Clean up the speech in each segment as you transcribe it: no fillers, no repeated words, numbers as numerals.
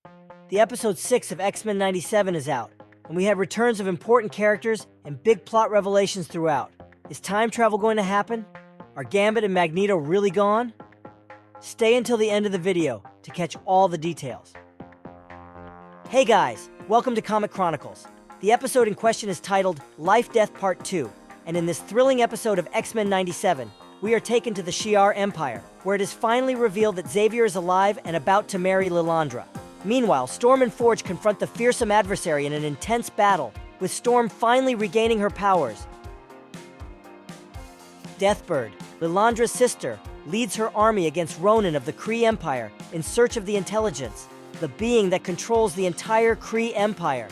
The episode 6 of X-Men 97 is out, and we had returns of important characters and big plot revelations throughout. Is time travel going to happen? Are Gambit and Magneto really gone? Stay until the end of the video to catch all the details. Hey guys, welcome to Comic Chronicles. The episode in question is titled Life Death Part 2, and in this thrilling episode of X-Men 97, we are taken to the Shi'ar Empire, where it is finally revealed that Xavier is alive and about to marry Lilandra. Meanwhile, Storm and Forge confront the fearsome adversary in an intense battle, with Storm finally regaining her powers. Deathbird, Lilandra's sister, leads her army against Ronan of the Kree Empire in search of the intelligence, the being that controls the entire Kree Empire.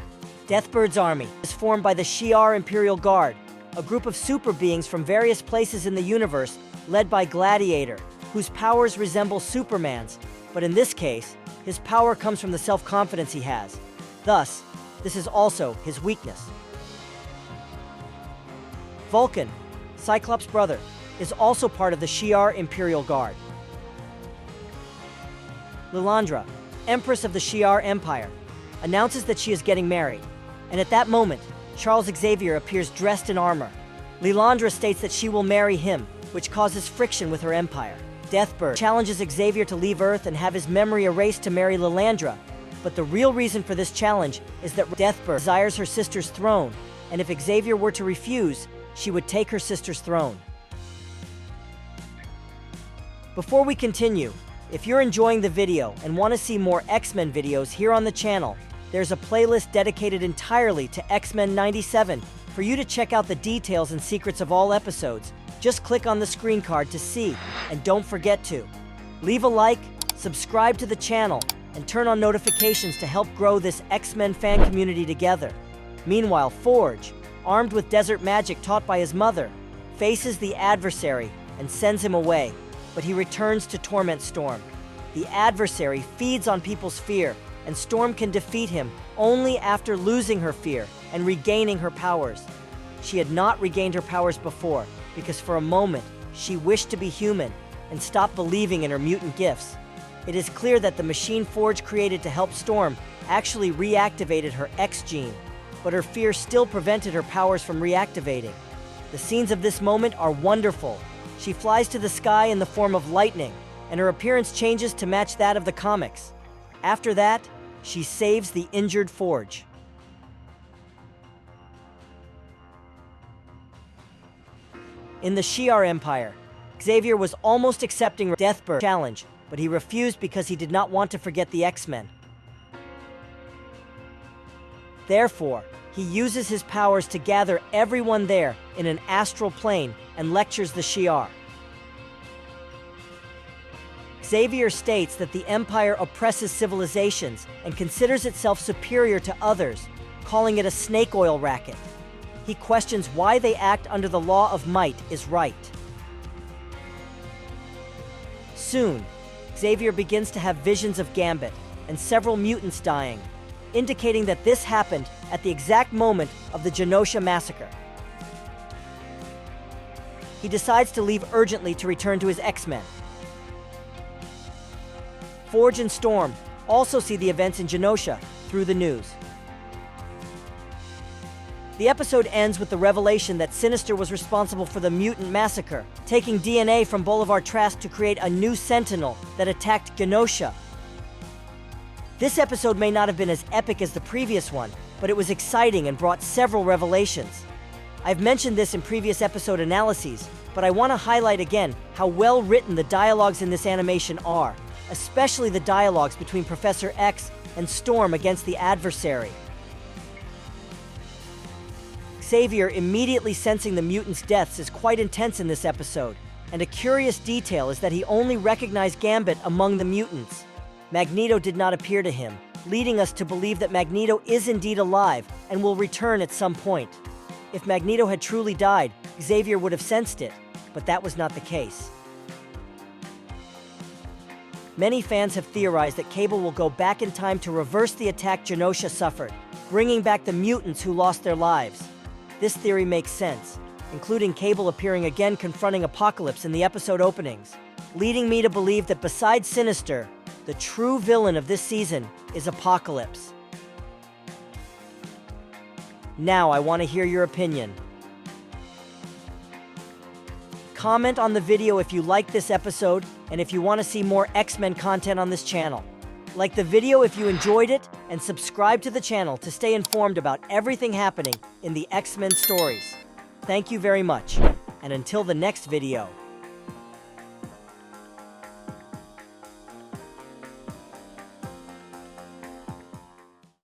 Deathbird's army is formed by the Shi'ar Imperial Guard, a group of super beings from various places in the universe led by Gladiator, whose powers resemble Superman's, but in this case, his power comes from the self-confidence he has. Thus, this is also his weakness. Vulcan, Cyclops' brother, is also part of the Shi'ar Imperial Guard. Lilandra, Empress of the Shi'ar Empire, announces that she is getting married, and at that moment, Charles Xavier appears dressed in armor. Lilandra states that she will marry him, which causes friction with her empire. Deathbird challenges Xavier to leave Earth and have his memory erased to marry Lilandra, but the real reason for this challenge is that Deathbird desires her sister's throne, and if Xavier were to refuse, she would take her sister's throne. Before we continue, if you're enjoying the video and want to see more X-Men videos here on the channel, there's a playlist dedicated entirely to X-Men 97 for you to check out the details and secrets of all episodes. Just click on the screen card to see, and don't forget to leave a like, subscribe to the channel, and turn on notifications to help grow this X-Men fan community together. Meanwhile, Forge, armed with desert magic taught by his mother, faces the adversary and sends him away, but he returns to torment Storm. The adversary feeds on people's fear, and Storm can defeat him only after losing her fear and regaining her powers. She had not regained her powers before, because for a moment, she wished to be human and stopped believing in her mutant gifts. It is clear that the machine Forge created to help Storm actually reactivated her X gene, but her fear still prevented her powers from reactivating. The scenes of this moment are wonderful. She flies to the sky in the form of lightning, and her appearance changes to match that of the comics. After that, she saves the injured Forge. In the Shi'ar Empire, Xavier was almost accepting Deathbird's challenge, but he refused because he did not want to forget the X-Men. Therefore, he uses his powers to gather everyone there in an astral plane and lectures the Shi'ar. Xavier states that the Empire oppresses civilizations and considers itself superior to others, calling it a snake oil racket. He questions why they act under the law of might is right. Soon, Xavier begins to have visions of Gambit and several mutants dying, indicating that this happened at the exact moment of the Genosha massacre. He decides to leave urgently to return to his X-Men. Forge and Storm also see the events in Genosha through the news. The episode ends with the revelation that Sinister was responsible for the mutant massacre, taking DNA from Bolivar Trask to create a new Sentinel that attacked Genosha. This episode may not have been as epic as the previous one, but it was exciting and brought several revelations. I've mentioned this in previous episode analyses, but I want to highlight again how well written the dialogues in this animation are, especially the dialogues between Professor X and Storm against the adversary. Xavier immediately sensing the mutants' deaths is quite intense in this episode, and a curious detail is that he only recognized Gambit among the mutants. Magneto did not appear to him, leading us to believe that Magneto is indeed alive and will return at some point. If Magneto had truly died, Xavier would have sensed it, but that was not the case. Many fans have theorized that Cable will go back in time to reverse the attack Genosha suffered, bringing back the mutants who lost their lives. This theory makes sense, including Cable appearing again confronting Apocalypse in the episode openings, leading me to believe that besides Sinister, The true villain of this season is Apocalypse. Now I want to hear your opinion. Comment on the video if you like this episode and if you want to see more X-Men content on this channel. Like the video if you enjoyed it, and subscribe to the channel to stay informed about everything happening in the X-Men stories. Thank you very much, and until the next video.